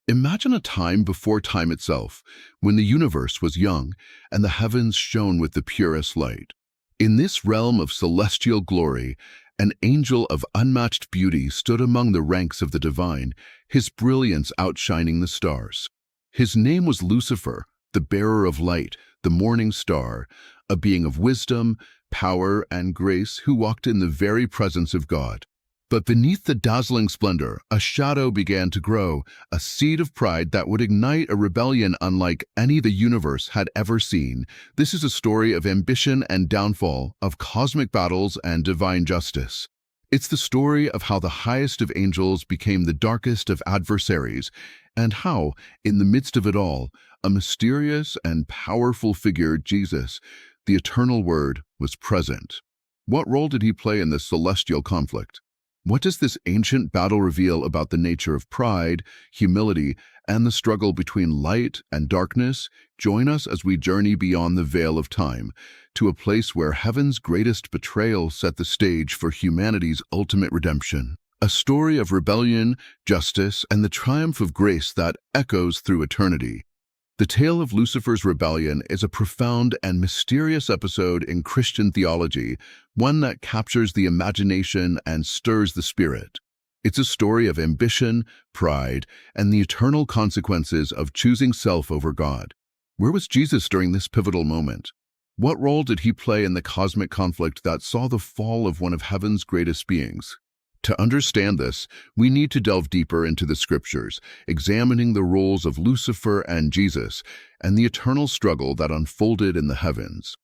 Imagine a time before time itself, when the universe was young and the heavens shone with the purest light. In this realm of celestial glory, an angel of unmatched beauty stood among the ranks of the divine, his brilliance outshining the stars. His name was Lucifer, the bearer of light, the morning star, a being of wisdom, power, and grace who walked in the very presence of God. But beneath the dazzling splendor, a shadow began to grow, a seed of pride that would ignite a rebellion unlike any the universe had ever seen. This is a story of ambition and downfall, of cosmic battles and divine justice. It's the story of how the highest of angels became the darkest of adversaries, and how, in the midst of it all, a mysterious and powerful figure, Jesus, the eternal Word, was present. What role did he play in this celestial conflict? What does this ancient battle reveal about the nature of pride, humility, and the struggle between light and darkness? Join us as we journey beyond the veil of time, to a place where heaven's greatest betrayal set the stage for humanity's ultimate redemption. A story of rebellion, justice, and the triumph of grace that echoes through eternity. The tale of Lucifer's rebellion is a profound and mysterious episode in Christian theology, one that captures the imagination and stirs the spirit. It's a story of ambition, pride, and the eternal consequences of choosing self over God. Where was Jesus during this pivotal moment? What role did he play in the cosmic conflict that saw the fall of one of heaven's greatest beings? To understand this, we need to delve deeper into the scriptures, examining the roles of Lucifer and Jesus, and the eternal struggle that unfolded in the heavens.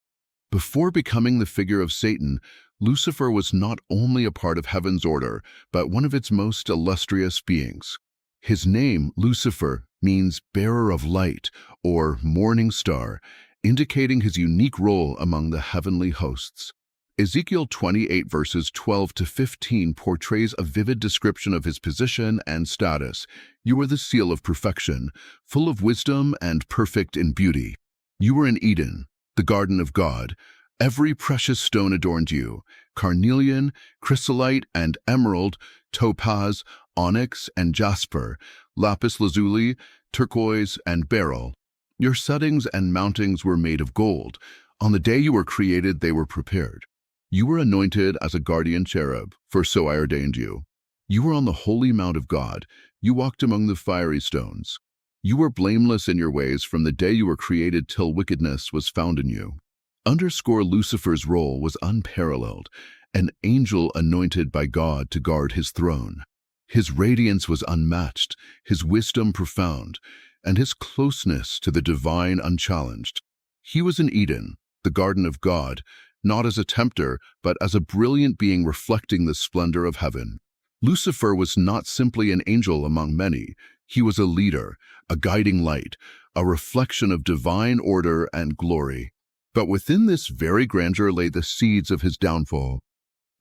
Before becoming the figure of Satan, Lucifer was not only a part of heaven's order, but one of its most illustrious beings. His name, Lucifer, means bearer of light, or morning star, indicating his unique role among the heavenly hosts. Ezekiel 28 verses 12 to 15 portrays a vivid description of his position and status. You are the seal of perfection, full of wisdom and perfect in beauty. You were in Eden, the garden of God. Every precious stone adorned you: carnelian, chrysolite and emerald, topaz, onyx and jasper, lapis lazuli, turquoise and beryl. Your settings and mountings were made of gold. On the day you were created, they were prepared. You were anointed as a guardian cherub, for so I ordained you. You were on the holy mount of God. You walked among the fiery stones. You were blameless in your ways from the day you were created till wickedness was found in you. Underscore Lucifer's role was unparalleled, an angel anointed by God to guard his throne. His radiance was unmatched, his wisdom profound, and his closeness to the divine unchallenged. He was in Eden, the garden of God, not as a tempter, but as a brilliant being reflecting the splendor of heaven. Lucifer was not simply an angel among many. He was a leader, a guiding light, a reflection of divine order and glory. But within this very grandeur lay the seeds of his downfall.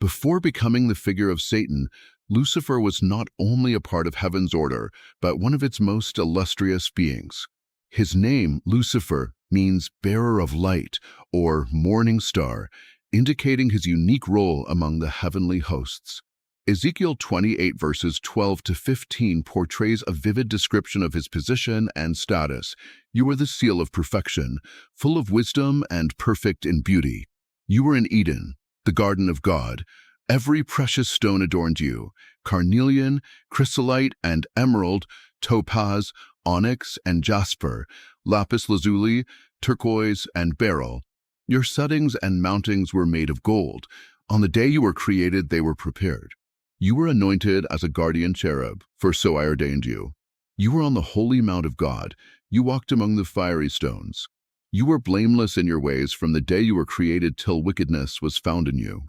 Before becoming the figure of Satan, Lucifer was not only a part of heaven's order, but one of its most illustrious beings. His name, Lucifer, means bearer of light, or morning star, indicating his unique role among the heavenly hosts. Ezekiel 28 verses 12 to 15 portrays a vivid description of his position and status. You were the seal of perfection, full of wisdom and perfect in beauty. You were in Eden, the garden of God. Every precious stone adorned you: carnelian, chrysolite and emerald, topaz, onyx and jasper, lapis lazuli, turquoise and beryl. Your settings and mountings were made of gold. On the day you were created, they were prepared. You were anointed as a guardian cherub, for so I ordained you. You were on the holy mount of God. You walked among the fiery stones. You were blameless in your ways from the day you were created till wickedness was found in you.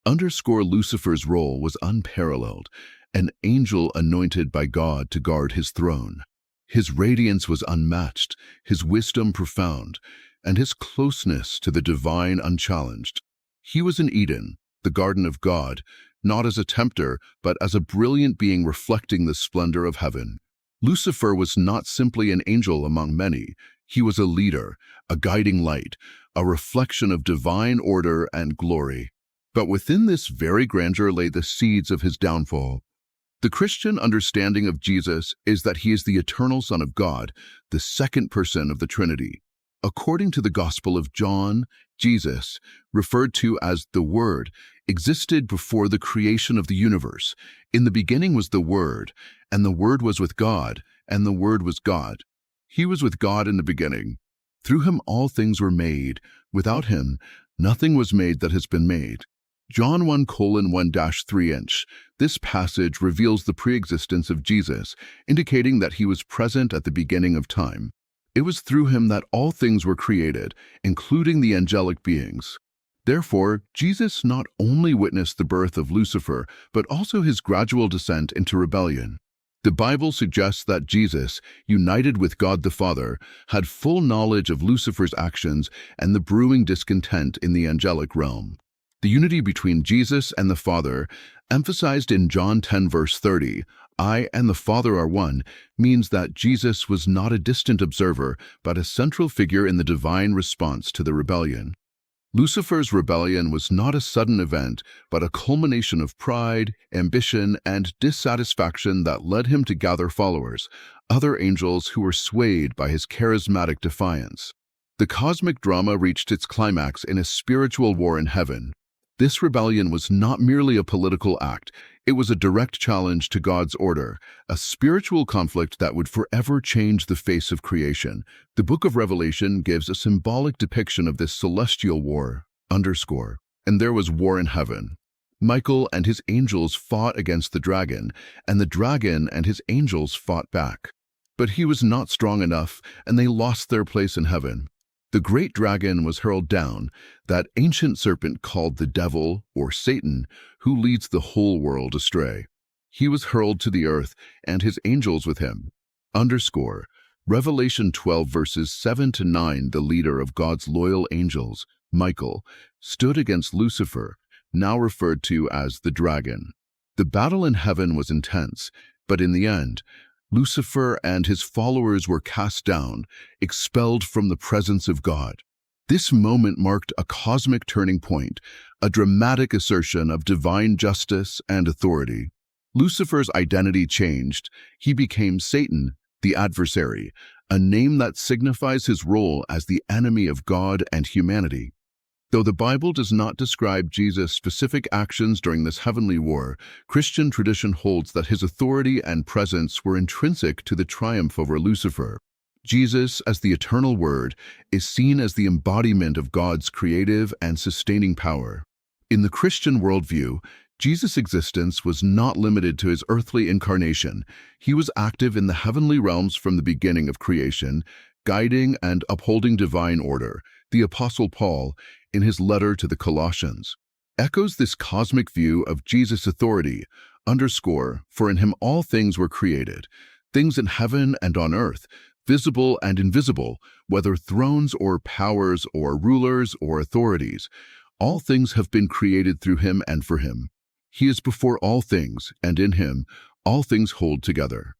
Underscore Lucifer's role was unparalleled, an angel anointed by God to guard his throne. His radiance was unmatched, his wisdom profound, and his closeness to the divine unchallenged. He was in Eden, the garden of God, not as a tempter, but as a brilliant being reflecting the splendor of heaven. Lucifer was not simply an angel among many. He was a leader, a guiding light, a reflection of divine order and glory. But within this very grandeur lay the seeds of his downfall. The Christian understanding of Jesus is that he is the eternal Son of God, the second person of the Trinity. According to the Gospel of John, Jesus, referred to as the Word, existed before the creation of the universe. In the beginning was the Word, and the Word was with God, and the Word was God. He was with God in the beginning. Through him all things were made. Without him, nothing was made that has been made. John 1:1-3. This passage reveals the pre-existence of Jesus, indicating that he was present at the beginning of time. It was through him that all things were created, including the angelic beings. Therefore, Jesus not only witnessed the birth of Lucifer, but also his gradual descent into rebellion. The Bible suggests that Jesus, united with God the Father, had full knowledge of Lucifer's actions and the brewing discontent in the angelic realm. The unity between Jesus and the Father, emphasized in John 10:30, "I and the Father are one," means that Jesus was not a distant observer, but a central figure in the divine response to the rebellion. Lucifer's rebellion was not a sudden event, but a culmination of pride, ambition, and dissatisfaction that led him to gather followers, other angels who were swayed by his charismatic defiance. The cosmic drama reached its climax in a spiritual war in heaven. This rebellion was not merely a political act, it was a direct challenge to God's order, a spiritual conflict that would forever change the face of creation. The book of Revelation gives a symbolic depiction of this celestial war, "And there was war in heaven. Michael and his angels fought against the dragon, and the dragon and his angels fought back. But he was not strong enough, and they lost their place in heaven. The great dragon was hurled down, that ancient serpent called the devil, or Satan, who leads the whole world astray. He was hurled to the earth, and his angels with him." Revelation 12:7-9. The leader of God's loyal angels, Michael, stood against Lucifer, now referred to as the dragon. The battle in heaven was intense, but in the end, Lucifer and his followers were cast down, expelled from the presence of God. This moment marked a cosmic turning point, a dramatic assertion of divine justice and authority. Lucifer's identity changed. He became Satan, the adversary, a name that signifies his role as the enemy of God and humanity. Though the Bible does not describe Jesus' specific actions during this heavenly war, Christian tradition holds that his authority and presence were intrinsic to the triumph over Lucifer. Jesus, as the eternal Word, is seen as the embodiment of God's creative and sustaining power. In the Christian worldview, Jesus' existence was not limited to his earthly incarnation. He was active in the heavenly realms from the beginning of creation, guiding and upholding divine order. The Apostle Paul, in his letter to the Colossians, echoes this cosmic view of Jesus' authority, "For in him all things were created, things in heaven and on earth, visible and invisible, whether thrones or powers or rulers or authorities. All things have been created through him and for him. He is before all things, and in him all things hold together."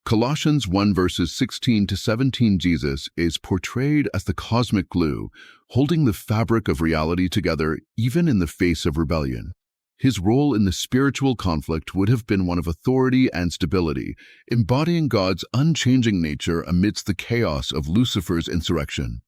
Colossians 1:16-17. Jesus is portrayed as the cosmic glue, holding the fabric of reality together even in the face of rebellion. His role in the spiritual conflict would have been one of authority and stability, embodying God's unchanging nature amidst the chaos of Lucifer's insurrection.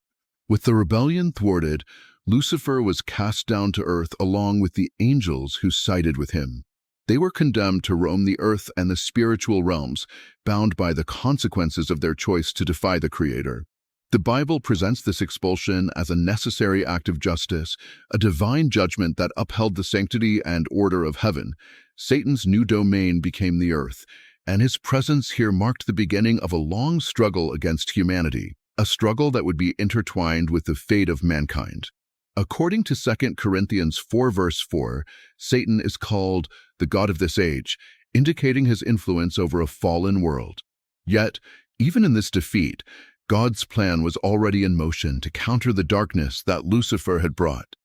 With the rebellion thwarted, Lucifer was cast down to earth along with the angels who sided with him. They were condemned to roam the earth and the spiritual realms, bound by the consequences of their choice to defy the Creator. The Bible presents this expulsion as a necessary act of justice, a divine judgment that upheld the sanctity and order of heaven. Satan's new domain became the earth, and his presence here marked the beginning of a long struggle against humanity, a struggle that would be intertwined with the fate of mankind. According to 2 Corinthians 4:4, Satan is called the god of this age, indicating his influence over a fallen world. Yet, even in this defeat, God's plan was already in motion to counter the darkness that Lucifer had brought.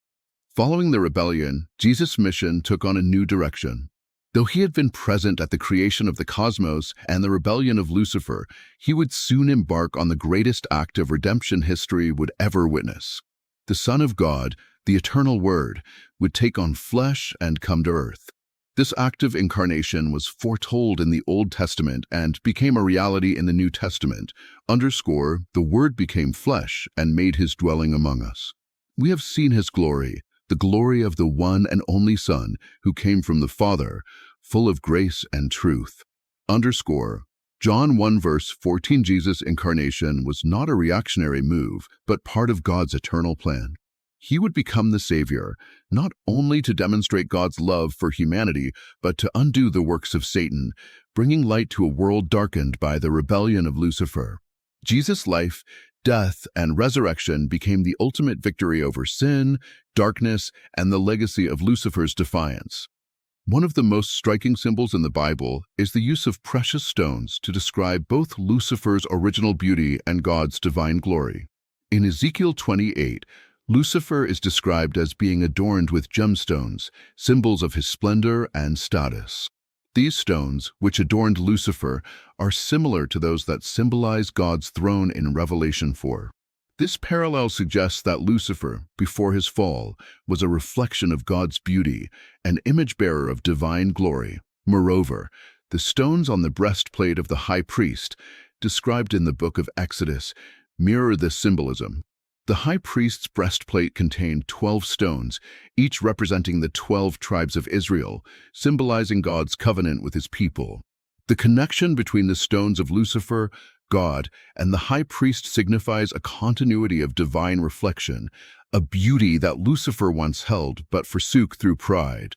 Following the rebellion, Jesus' mission took on a new direction. Though he had been present at the creation of the cosmos and the rebellion of Lucifer, he would soon embark on the greatest act of redemption history would ever witness. The Son of God, the eternal Word, would take on flesh and come to earth. This active incarnation was foretold in the Old Testament and became a reality in the New Testament. Underscore, the Word became flesh and made his dwelling among us. We have seen his glory, the glory of the one and only Son who came from the Father, full of grace and truth. Underscore, John 1 verse 14. Jesus' incarnation was not a reactionary move, but part of God's eternal plan. He would become the Savior, not only to demonstrate God's love for humanity, but to undo the works of Satan, bringing light to a world darkened by the rebellion of Lucifer. Jesus' life, death, and resurrection became the ultimate victory over sin, darkness, and the legacy of Lucifer's defiance. One of the most striking symbols in the Bible is the use of precious stones to describe both Lucifer's original beauty and God's divine glory. In Ezekiel 28, Lucifer is described as being adorned with gemstones, symbols of his splendor and status. These stones, which adorned Lucifer, are similar to those that symbolize God's throne in Revelation 4. This parallel suggests that Lucifer, before his fall, was a reflection of God's beauty, an image-bearer of divine glory. Moreover, the stones on the breastplate of the high priest, described in the book of Exodus, mirror this symbolism. The high priest's breastplate contained 12 stones, each representing the 12 tribes of Israel, symbolizing God's covenant with his people. The connection between the stones of Lucifer, God, and the high priest signifies a continuity of divine reflection, a beauty that Lucifer once held but forsook through pride.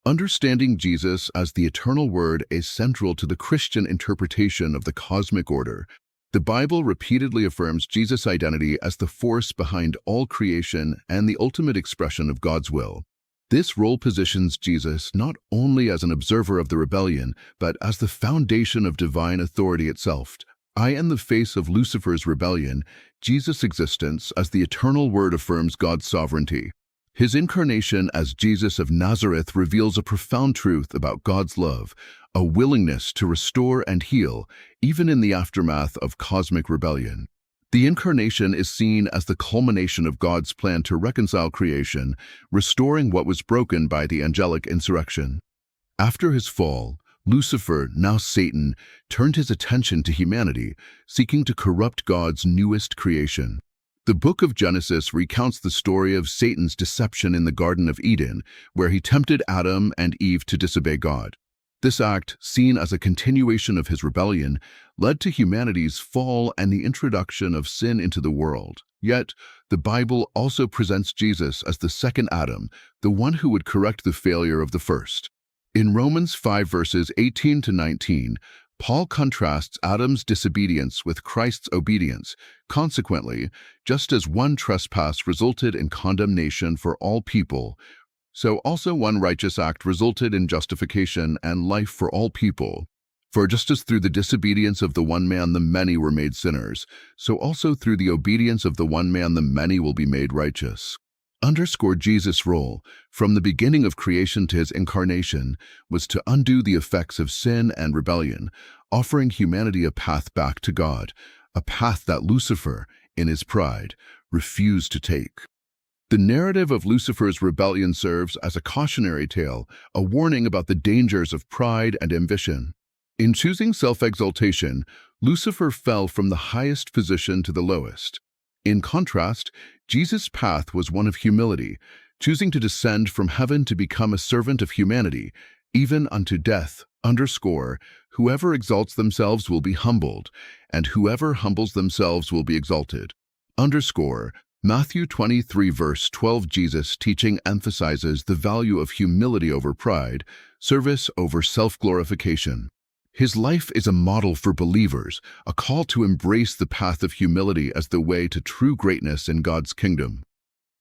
Understanding Jesus as the eternal Word is central to the Christian interpretation of the cosmic order. The Bible repeatedly affirms Jesus' identity as the force behind all creation and the ultimate expression of God's will. This role positions Jesus not only as an observer of the rebellion, but as the foundation of divine authority itself. In the face of Lucifer's rebellion, Jesus' existence as the eternal Word affirms God's sovereignty. His incarnation as Jesus of Nazareth reveals a profound truth about God's love, a willingness to restore and heal, even in the aftermath of cosmic rebellion. The incarnation is seen as the culmination of God's plan to reconcile creation, restoring what was broken by the angelic insurrection. After his fall, Lucifer, now Satan, turned his attention to humanity, seeking to corrupt God's newest creation. The book of Genesis recounts the story of Satan's deception in the Garden of Eden, where he tempted Adam and Eve to disobey God. This act, seen as a continuation of his rebellion, led to humanity's fall and the introduction of sin into the world. Yet, the Bible also presents Jesus as the second Adam, the one who would correct the failure of the first. In Romans 5 verses 18 to 19, Paul contrasts Adam's disobedience with Christ's obedience. Consequently, just as one trespass resulted in condemnation for all people, so also one righteous act resulted in justification and life for all people. For just as through the disobedience of the one man the many were made sinners, so also through the obedience of the one man the many will be made righteous. Jesus' role, from the beginning of creation to his incarnation, was to undo the effects of sin and rebellion, offering humanity a path back to God, a path that Lucifer, in his pride, refused to take. The narrative of Lucifer's rebellion serves as a cautionary tale, a warning about the dangers of pride and ambition. In choosing self-exaltation, Lucifer fell from the highest position to the lowest. In contrast, Jesus' path was one of humility, choosing to descend from heaven to become a servant of humanity, even unto death. Whoever exalts themselves will be humbled, and whoever humbles themselves will be exalted. Matthew 23 verse 12. Jesus' teaching emphasizes the value of humility over pride, service over self-glorification. His life is a model for believers, a call to embrace the path of humility as the way to true greatness in God's kingdom.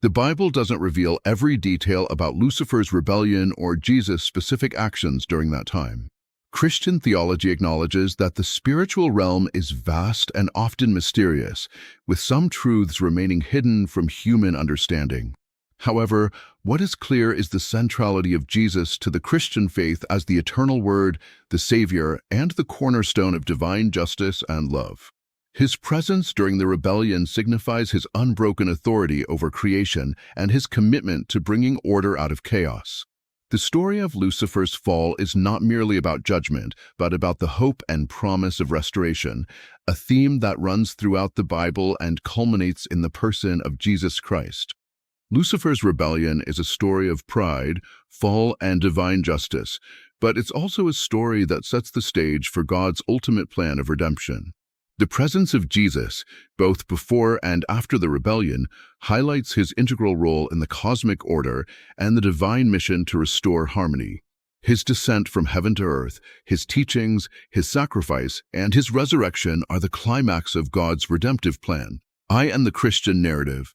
The Bible doesn't reveal every detail about Lucifer's rebellion or Jesus' specific actions during that time. Christian theology acknowledges that the spiritual realm is vast and often mysterious, with some truths remaining hidden from human understanding. However, what is clear is the centrality of Jesus to the Christian faith as the eternal Word, the Savior, and the cornerstone of divine justice and love. His presence during the rebellion signifies his unbroken authority over creation and his commitment to bringing order out of chaos. The story of Lucifer's fall is not merely about judgment, but about the hope and promise of restoration, a theme that runs throughout the Bible and culminates in the person of Jesus Christ. Lucifer's rebellion is a story of pride, fall, and divine justice, but it's also a story that sets the stage for God's ultimate plan of redemption. The presence of Jesus, both before and after the rebellion, highlights his integral role in the cosmic order and the divine mission to restore harmony. His descent from heaven to earth, his teachings, his sacrifice, and his resurrection are the climax of God's redemptive plan. I and the Christian narrative.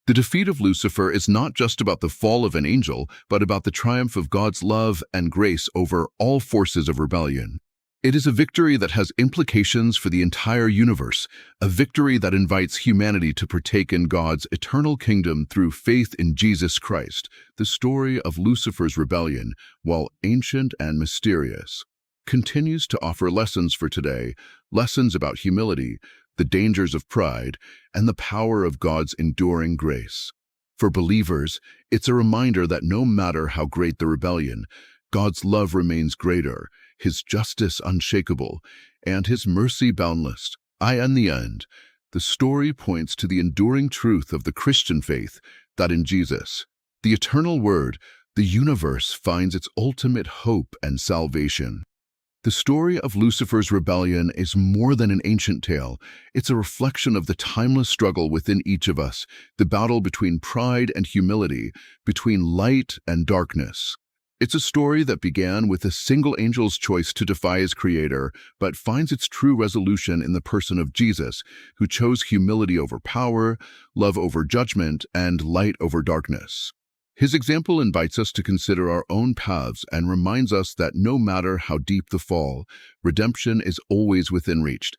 The defeat of Lucifer is not just about the fall of an angel, but about the triumph of God's love and grace over all forces of rebellion. It is a victory that has implications for the entire universe, a victory that invites humanity to partake in God's eternal kingdom through faith in Jesus Christ. The story of Lucifer's rebellion, while ancient and mysterious, continues to offer lessons for today, lessons about humility, the dangers of pride, and the power of God's enduring grace. For believers, it's a reminder that no matter how great the rebellion, God's love remains greater, his justice unshakable, and his mercy boundless. In the end, the story points to the enduring truth of the Christian faith that in Jesus, the eternal Word, the universe finds its ultimate hope and salvation. The story of Lucifer's rebellion is more than an ancient tale. It's a reflection of the timeless struggle within each of us, the battle between pride and humility, between light and darkness. It's a story that began with a single angel's choice to defy his creator, but finds its true resolution in the person of Jesus, who chose humility over power, love over judgment, and light over darkness. His example invites us to consider our own paths and reminds us that no matter how deep the fall, redemption is always within reach.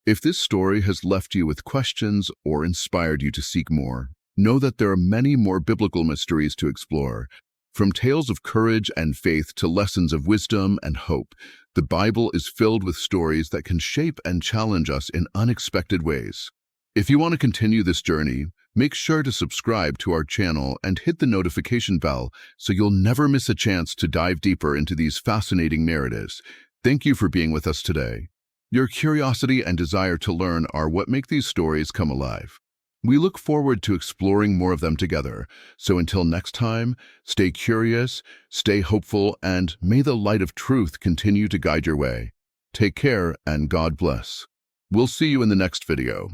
If this story has left you with questions or inspired you to seek more, know that there are many more biblical mysteries to explore. From tales of courage and faith to lessons of wisdom and hope, the Bible is filled with stories that can shape and challenge us in unexpected ways. If you want to continue this journey, make sure to subscribe to our channel and hit the notification bell so you'll never miss a chance to dive deeper into these fascinating narratives. Thank you for being with us today. Your curiosity and desire to learn are what make these stories come alive. We look forward to exploring more of them together. So until next time, stay curious, stay hopeful, and may the light of truth continue to guide your way. Take care and God bless. We'll see you in the next video.